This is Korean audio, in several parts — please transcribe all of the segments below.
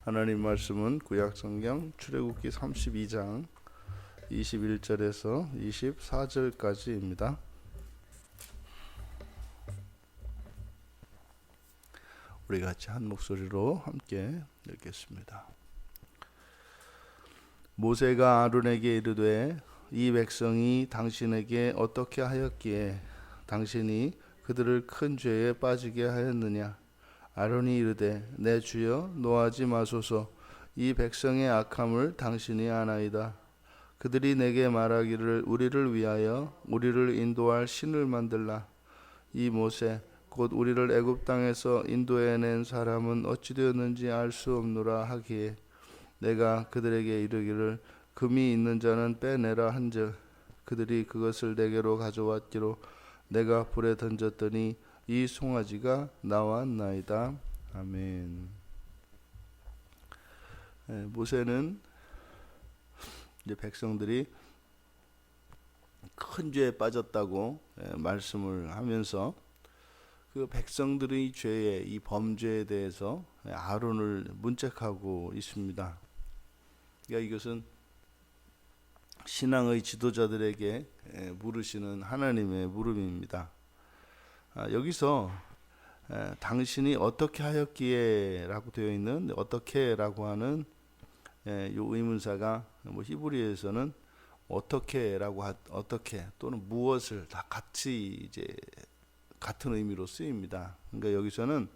하나님 말씀은 구약성경 출애굽기 32장 21절에서 24절까지입니다. 우리 같이 한 목소리로 함께 읽겠습니다. 모세가 아론에게 이르되 이 백성이 당신에게 어떻게 하였기에 당신이 그들을 큰 죄에 빠지게 하였느냐? 아론이 이르되 내 주여 노하지 마소서. 이 백성의 악함을 당신이 아나이다. 그들이 내게 말하기를 우리를 위하여 우리를 인도할 신을 만들라. 이 모세 곧 우리를 애굽 땅에서 인도해낸 사람은 어찌 되었는지 알 수 없노라 하기에 내가 그들에게 이르기를 금이 있는 자는 빼내라 한즉 그들이 그것을 내게로 가져왔기로 내가 불에 던졌더니 이 송아지가 나왔나이다. 아멘. 모세는 이제 백성들이 큰 죄에 빠졌다고 말씀을 하면서 그 백성들의 죄에 이 범죄에 대해서 아론을 문책하고 있습니다. 그러니까 이것은 신앙의 지도자들에게 물으시는 하나님의 물음입니다. 여기서 당신이 어떻게 하였기에 라고 되어 있는 어떻게 라고 하는 이 의문사가 히브리어에서는 어떻게 라고 어떻게 또는 무엇을 다 같이 이제 같은 의미로 쓰입니다. 그러니까 여기서는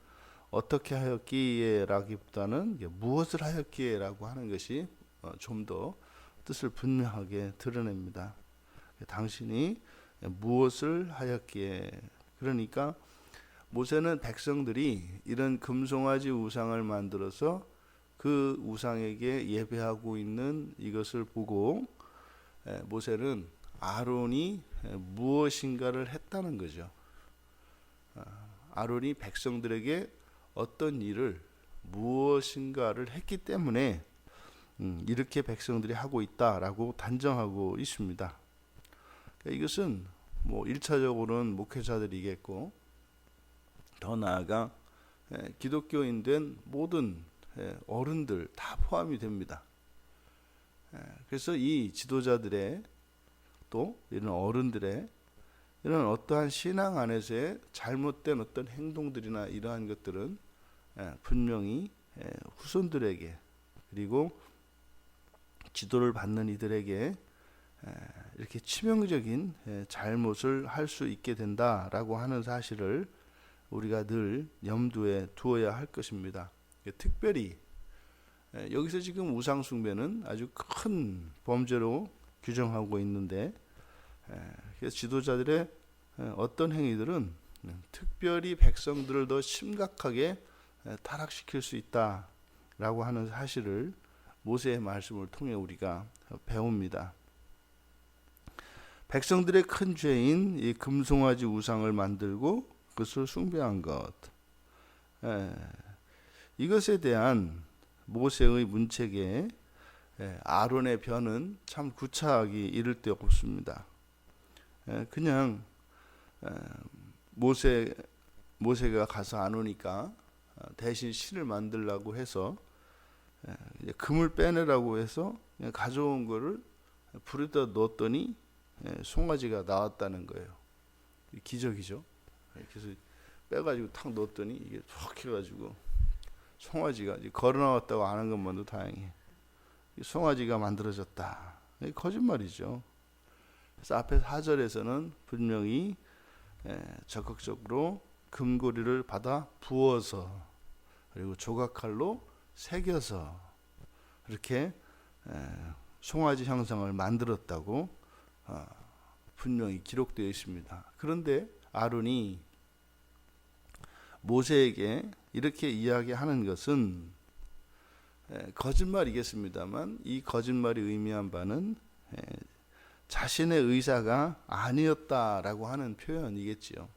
어떻게 하였기에 라기보다는 무엇을 하였기에 라고 하는 것이 좀 더 뜻을 분명하게 드러냅니다. 당신이 무엇을 하였기에, 그러니까 모세는 백성들이 이런 금송아지 우상을 만들어서 그 우상에게 예배하고 있는 이것을 보고 모세는 아론이 무엇인가를 했다는 거죠. 아론이 백성들에게 어떤 일을 무엇인가를 했기 때문에 이렇게 백성들이 하고 있다라고 단정하고 있습니다. 이것은 1차적으로는 목회자들이겠고 더 나아가 기독교인 된 모든 어른들 다 포함이 됩니다. 그래서 이 지도자들의 또 이런 어른들의 이런 어떠한 신앙 안에서의 잘못된 어떤 행동들이나 이러한 것들은 분명히 후손들에게 그리고 지도를 받는 이들에게 이렇게 치명적인 잘못을 할 수 있게 된다라고 하는 사실을 우리가 늘 염두에 두어야 할 것입니다. 특별히 여기서 지금 우상 숭배는 아주 큰 범죄로 규정하고 있는데 그래서 지도자들의 어떤 행위들은 특별히 백성들을 더 심각하게 타락시킬 수 있다라고 하는 사실을 모세의 말씀을 통해 우리가 배웁니다. 백성들의 큰 죄인 이 금송아지 우상을 만들고 그것을 숭배한 것, 이것에 대한 모세의 문책에 아론의 변은 참 구차하기 이를 데 없습니다. 그냥 모세가 가서 안 오니까 대신 신을 만들라고 해서 금을 빼내라고 해서 가져온 거를 불에다 넣었더니 송아지가 나왔다는 거예요. 기적이죠. 그래서 빼가지고 탁 넣었더니 이게 툭 해가지고 송아지가 걸어 나왔다고 아는 것만도 다행해. 송아지가 만들어졌다. 거짓말이죠. 그래서 앞에 4절에서는 분명히 적극적으로 금고리를 받아 부어서 그리고 조각칼로 새겨서 이렇게 송아지 형상을 만들었다고 분명히 기록되어 있습니다. 그런데 아론이 모세에게 이렇게 이야기하는 것은 거짓말이겠습니다만 이 거짓말이 의미한 바는 자신의 의사가 아니었다라고 하는 표현이겠지요.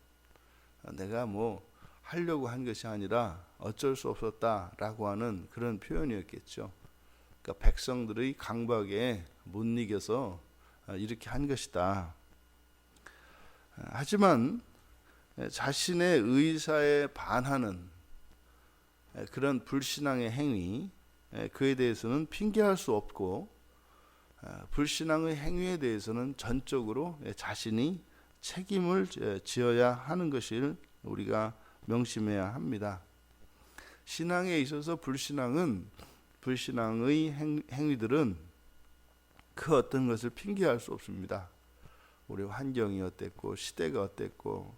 내가 하려고 한 것이 아니라 어쩔 수 없었다라고 하는 그런 표현이었겠죠. 그러니까 백성들의 강박에 못 이겨서 이렇게 한 것이다. 하지만 자신의 의사에 반하는 그런 불신앙의 행위, 그에 대해서는 핑계할 수 없고, 불신앙의 행위에 대해서는 전적으로 자신이 책임을 지어야 하는 것을 우리가 명심해야 합니다. 신앙에 있어서 불신앙의 행위들은 그 어떤 것을 핑계할 수 없습니다. 우리 환경이 어땠고, 시대가 어땠고,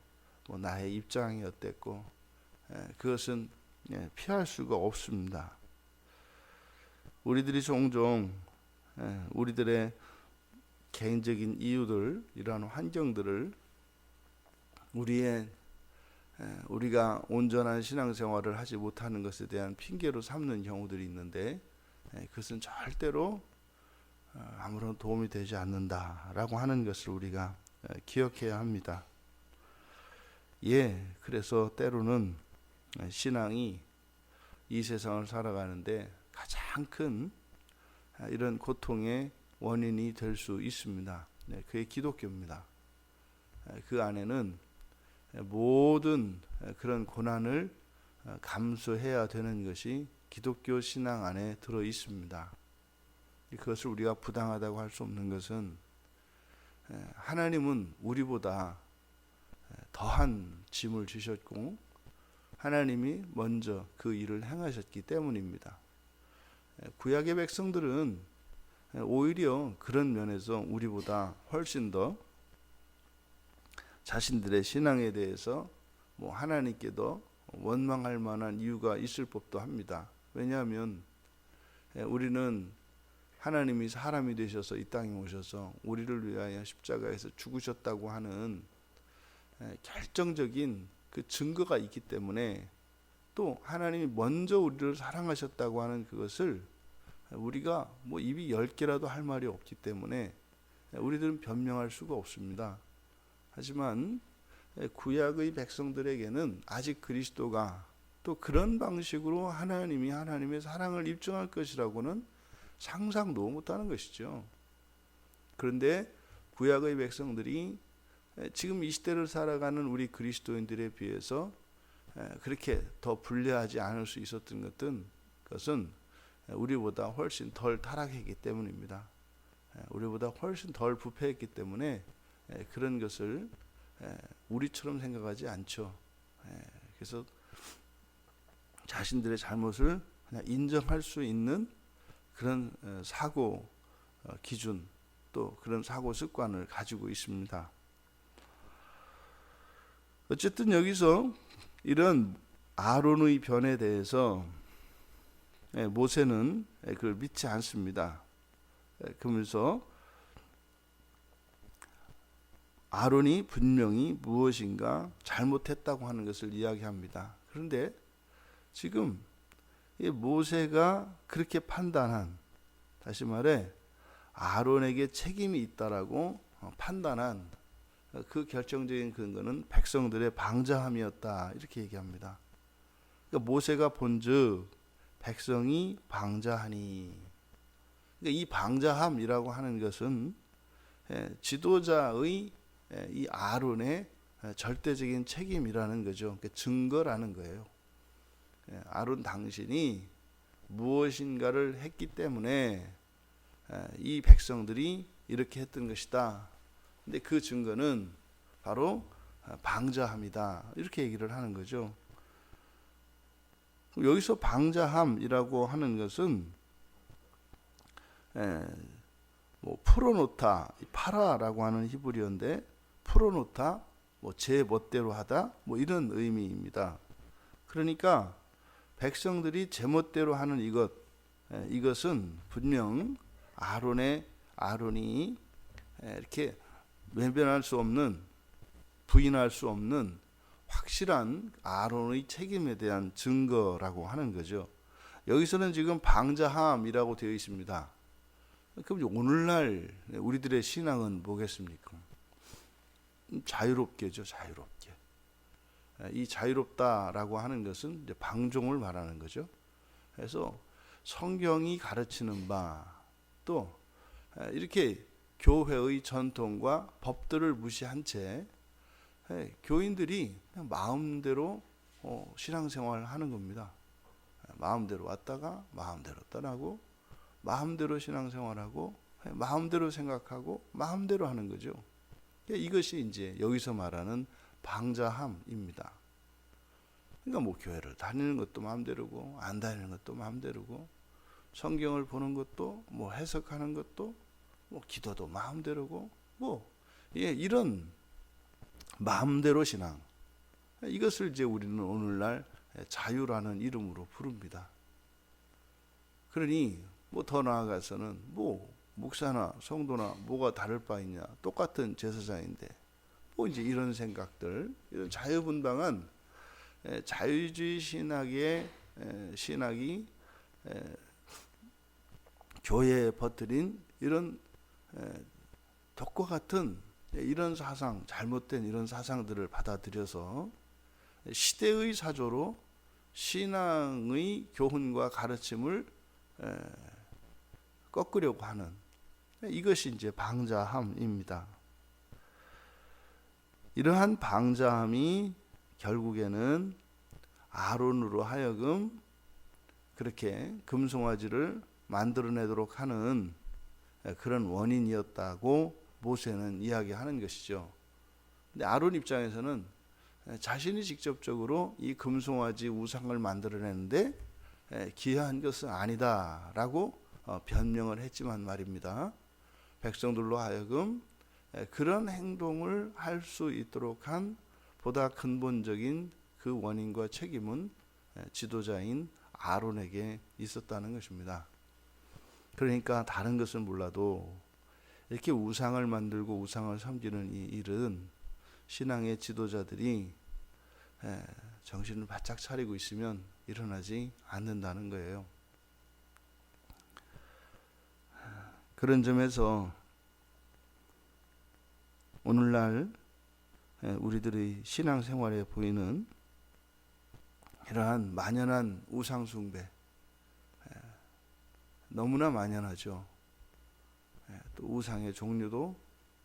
나의 입장이 어땠고, 그것은 피할 수가 없습니다. 우리들이 종종 우리들의 개인적인 이유들, 이러한 환경들을 우리가 온전한 신앙생활을 하지 못하는 것에 대한 핑계로 삼는 경우들이 있는데, 그것은 절대로 아무런 도움이 되지 않는다라고 하는 것을 우리가 기억해야 합니다. 그래서 때로는 신앙이 이 세상을 살아가는데 가장 큰 이런 고통의 원인이 될 수 있습니다. 그게 기독교입니다. 그 안에는 모든 그런 고난을 감수해야 되는 것이 기독교 신앙 안에 들어 있습니다. 그것을 우리가 부당하다고 할 수 없는 것은, 하나님은 우리보다 더한 짐을 지셨고 하나님이 먼저 그 일을 행하셨기 때문입니다. 구약의 백성들은 오히려 그런 면에서 우리보다 훨씬 더 자신들의 신앙에 대해서 하나님께도 원망할 만한 이유가 있을 법도 합니다. 왜냐하면 우리는 하나님이 사람이 되셔서 이 땅에 오셔서 우리를 위하여 십자가에서 죽으셨다고 하는 결정적인 그 증거가 있기 때문에, 또 하나님이 먼저 우리를 사랑하셨다고 하는 그것을 우리가 입이 10개라도 할 말이 없기 때문에 우리들은 변명할 수가 없습니다. 하지만 구약의 백성들에게는 아직 그리스도가 또 그런 방식으로 하나님의 사랑을 입증할 것이라고는 상상도 못하는 것이죠. 그런데 구약의 백성들이 지금 이 시대를 살아가는 우리 그리스도인들에 비해서 그렇게 더 불리하지 않을 수 있었던 것은 우리보다 훨씬 덜 타락했기 때문입니다. 우리보다 훨씬 덜 부패했기 때문에 그런 것을 우리처럼 생각하지 않죠. 그래서 자신들의 잘못을 그냥 인정할 수 있는 그런 사고 기준, 또 그런 사고 습관을 가지고 있습니다. 어쨌든 여기서 이런 아론의 변에 대해서 모세는 그걸 믿지 않습니다. 그러면서 아론이 분명히 무엇인가 잘못했다고 하는 것을 이야기합니다. 그런데 지금 모세가 그렇게 판단한, 다시 말해 아론에게 책임이 있다라고 판단한 그 결정적인 근거는 백성들의 방자함이었다, 이렇게 얘기합니다. 그러니까 모세가 본즉 백성이 방자하니, 그러니까 이 방자함이라고 하는 것은 지도자의 이 아론의 절대적인 책임이라는 거죠. 그러니까 증거라는 거예요. 아론 당신이 무엇인가를 했기 때문에 이 백성들이 이렇게 했던 것이다. 근데 그 증거는 바로 방자함이다, 이렇게 얘기를 하는 거죠. 여기서 방자함이라고 하는 것은 프로노타, 파라라고 하는 히브리어인데, 프로노타, 제 멋대로 하다, 이런 의미입니다. 그러니까 백성들이 제멋대로 하는 이것은 분명 아론이 이렇게 외면할 수 없는, 부인할 수 없는 확실한 아론의 책임에 대한 증거라고 하는 거죠. 여기서는 지금 방자함이라고 되어 있습니다. 그럼 오늘날 우리들의 신앙은 뭐겠습니까? 자유롭게죠, 자유롭게. 이 자유롭다라고 하는 것은 이제 방종을 말하는 거죠. 그래서 성경이 가르치는 바, 또 이렇게 교회의 전통과 법들을 무시한 채 교인들이 그냥 마음대로 신앙생활을 하는 겁니다. 마음대로 왔다가 마음대로 떠나고 마음대로 신앙생활하고 마음대로 생각하고 마음대로 하는 거죠. 이것이 이제 여기서 말하는 방자함입니다. 그러니까 뭐 교회를 다니는 것도 마음대로고 안 다니는 것도 마음대로고 성경을 보는 것도 뭐 해석하는 것도 뭐 기도도 마음대로고 뭐 이런 마음대로 신앙, 이것을 이제 우리는 오늘날 자유라는 이름으로 부릅니다. 그러니 뭐 더 나아가서는 뭐 목사나 성도나 뭐가 다를 바 있냐, 똑같은 제사장인데 뭐 이제 이런 생각들, 이런 자유분방한 자유주의 신학이 교회에 퍼뜨린 이런 독과 같은 이런 사상, 잘못된 이런 사상들을 받아들여서 시대의 사조로 신앙의 교훈과 가르침을 꺾으려고 하는, 이것이 이제 방자함입니다. 이러한 방자함이 결국에는 아론으로 하여금 그렇게 금송아지를 만들어내도록 하는 그런 원인이었다고 모세는 이야기하는 것이죠. 근데 아론 입장에서는 자신이 직접적으로 이 금송아지 우상을 만들어내는데 기여한 것은 아니다라고 변명을 했지만 말입니다. 백성들로 하여금 그런 행동을 할 수 있도록 한 보다 근본적인 그 원인과 책임은 지도자인 아론에게 있었다는 것입니다. 그러니까 다른 것은 몰라도 이렇게 우상을 만들고 우상을 섬기는 이 일은 신앙의 지도자들이 정신을 바짝 차리고 있으면 일어나지 않는다는 거예요. 그런 점에서 오늘날 우리들의 신앙생활에 보이는 이러한 만연한 우상숭배, 너무나 만연하죠. 또 우상의 종류도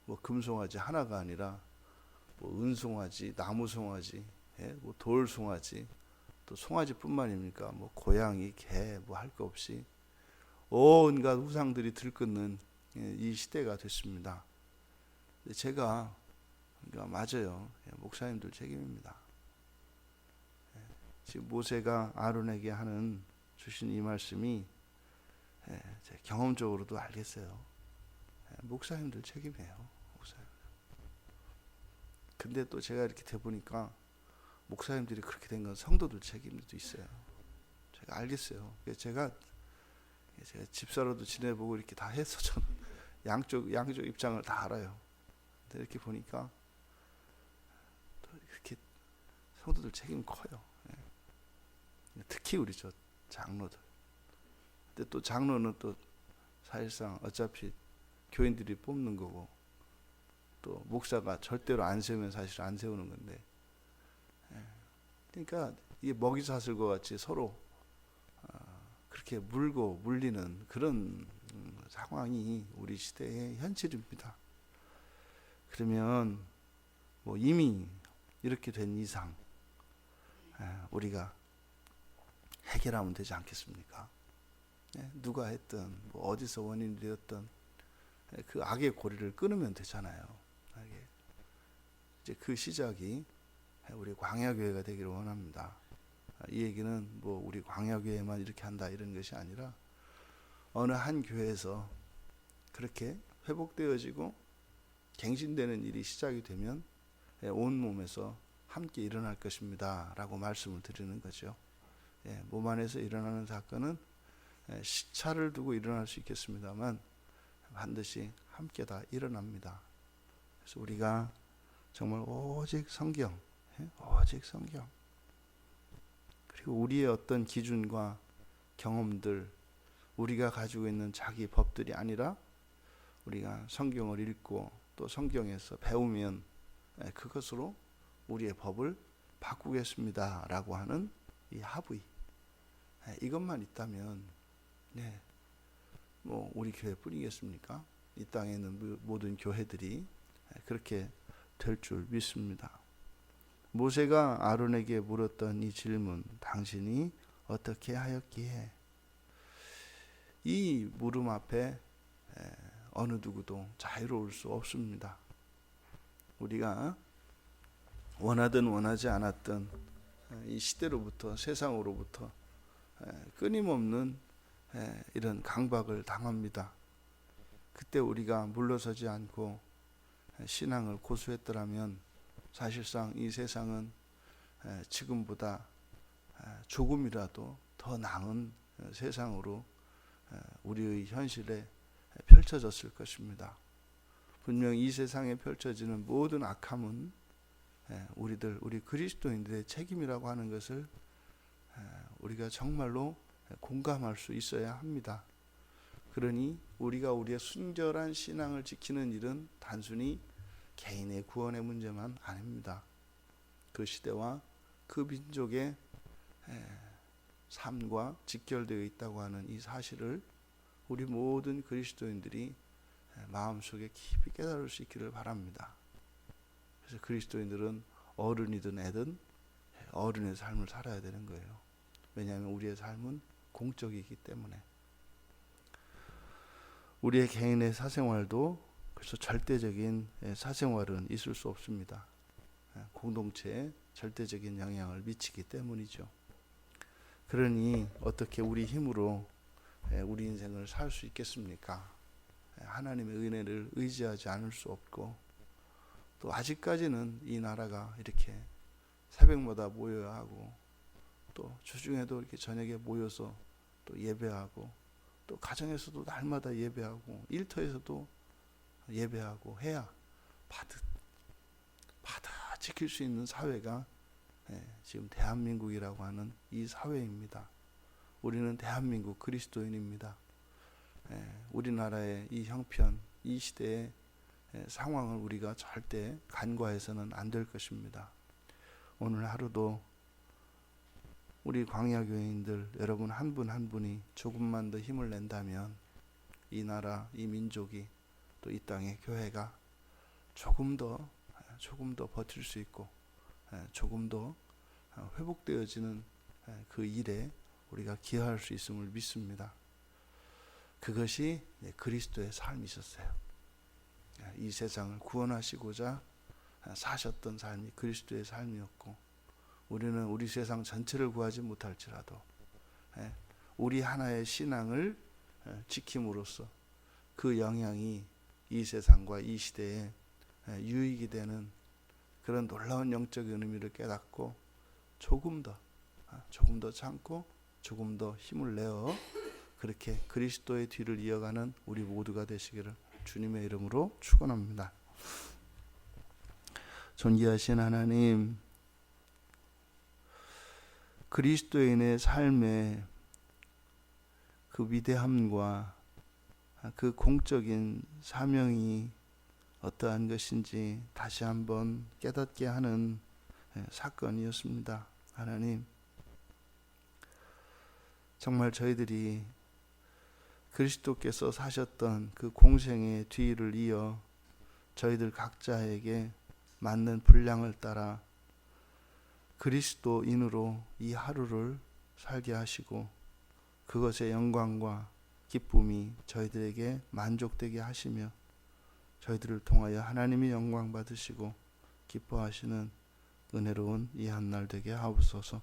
뭐 금송아지 하나가 아니라 뭐 은송아지, 나무송아지, 뭐 돌송아지, 또 송아지뿐만입니까? 뭐 고양이, 개, 뭐 할 거 없이 온갖 우상들이 들끓는 이 시대가 됐습니다. 제가 그러니까 맞아요. 목사님들 책임입니다. 지금 모세가 아론에게 하는 주신 이 말씀이 제 경험적으로도 알겠어요. 목사님들 책임이에요. 목사님들. 근데 또 제가 이렇게 돼 보니까 목사님들이 그렇게 된 건 성도들 책임도 있어요. 제가 알겠어요. 제가 집사로도 지내보고 이렇게 다 해서 저는 양쪽 입장을 다 알아요. 근데 이렇게 보니까 또 이렇게 성도들 책임이 커요. 특히 우리 저 장로들. 근데 또 장로는 또 사실상 어차피 교인들이 뽑는 거고, 또 목사가 절대로 안 세우면 사실 안 세우는 건데, 그러니까 이게 먹이 사슬과 같이 서로 그렇게 물고 물리는 그런 상황이 우리 시대의 현실입니다. 그러면 뭐 이미 이렇게 된 이상 우리가 해결하면 되지 않겠습니까? 누가 했든 뭐 어디서 원인이 되었든 그 악의 고리를 끊으면 되잖아요. 이제 그 시작이 우리 광야교회가 되기를 원합니다. 이 얘기는 뭐 우리 광야교회만 이렇게 한다 이런 것이 아니라 어느 한 교회에서 그렇게 회복되어지고 갱신되는 일이 시작이 되면 온 몸에서 함께 일어날 것입니다 라고 말씀을 드리는 거죠. 몸 안에서 일어나는 사건은 시차를 두고 일어날 수 있겠습니다만 반드시 함께 다 일어납니다. 그래서 우리가 정말 오직 성경, 그리고 우리의 어떤 기준과 경험들, 우리가 가지고 있는 자기 법들이 아니라 우리가 성경을 읽고 또 성경에서 배우면 그것으로 우리의 법을 바꾸겠습니다 라고 하는 이 합의, 이것만 있다면 뭐 우리 교회뿐이겠습니까? 이 땅에 있는 모든 교회들이 그렇게 될 줄 믿습니다. 모세가 아론에게 물었던 이 질문, 당신이 어떻게 하였기에. 이 물음 앞에 어느 누구도 자유로울 수 없습니다. 우리가 원하든 원하지 않았든 이 시대로부터, 세상으로부터 끊임없는 이런 강박을 당합니다. 그때 우리가 물러서지 않고 신앙을 고수했더라면 사실상 이 세상은 지금보다 조금이라도 더 나은 세상으로 우리의 현실에 펼쳐졌을 것입니다. 분명히 이 세상에 펼쳐지는 모든 악함은 우리 그리스도인들의 책임이라고 하는 것을 우리가 정말로 공감할 수 있어야 합니다. 그러니 우리가 우리의 순결한 신앙을 지키는 일은 단순히 개인의 구원의 문제만 아닙니다. 그 시대와 그 민족의 삶과 직결되어 있다고 하는 이 사실을 우리 모든 그리스도인들이 마음속에 깊이 깨달을 수 있기를 바랍니다. 그래서 그리스도인들은 어른이든 애든 어른의 삶을 살아야 되는 거예요. 왜냐하면 우리의 삶은 공적이기 때문에. 우리의 개인의 사생활도 그래서 절대적인 사생활은 있을 수 없습니다. 공동체에 절대적인 영향을 미치기 때문이죠. 그러니 어떻게 우리 힘으로 우리 인생을 살 수 있겠습니까? 하나님의 은혜를 의지하지 않을 수 없고, 또 아직까지는 이 나라가 이렇게 새벽마다 모여야 하고, 또 주중에도 이렇게 저녁에 모여서 또 예배하고, 또 가정에서도 날마다 예배하고, 일터에서도 예배하고 해야 바득 지킬 수 있는 사회가 지금 대한민국이라고 하는 이 사회입니다. 우리는 대한민국 그리스도인입니다. 우리나라의 이 형편, 이 시대의 상황을 우리가 절대 간과해서는 안 될 것입니다. 오늘 하루도 우리 광야교회인들 여러분 한 분 한 분이 조금만 더 힘을 낸다면 이 나라, 이 민족이, 또 이 땅의 교회가 조금 더 버틸 수 있고 조금 더 회복되어지는 그 일에 우리가 기여할 수 있음을 믿습니다. 그것이 그리스도의 삶이셨어요. 이 세상을 구원하시고자 사셨던 삶이 그리스도의 삶이었고, 우리는 우리 세상 전체를 구하지 못할지라도 우리 하나의 신앙을 지킴으로써 그 영향이 이 세상과 이 시대에 유익이 되는 그런 놀라운 영적인 의미를 깨닫고 조금 더 참고 조금 더 힘을 내어 그렇게 그리스도의 뒤를 이어가는 우리 모두가 되시기를 주님의 이름으로 축원합니다. 존귀하신 하나님, 그리스도인의 삶의 그 위대함과 그 공적인 사명이 어떠한 것인지 다시 한번 깨닫게 하는 사건이었습니다. 하나님, 정말 저희들이 그리스도께서 사셨던 그 공생의 뒤를 이어 저희들 각자에게 맞는 분량을 따라 그리스도인으로 이 하루를 살게 하시고, 그것의 영광과 기쁨이 저희들에게 만족되게 하시며 저희들을 통하여 하나님이 영광 받으시고 기뻐하시는 은혜로운 이 한날 되게 하옵소서.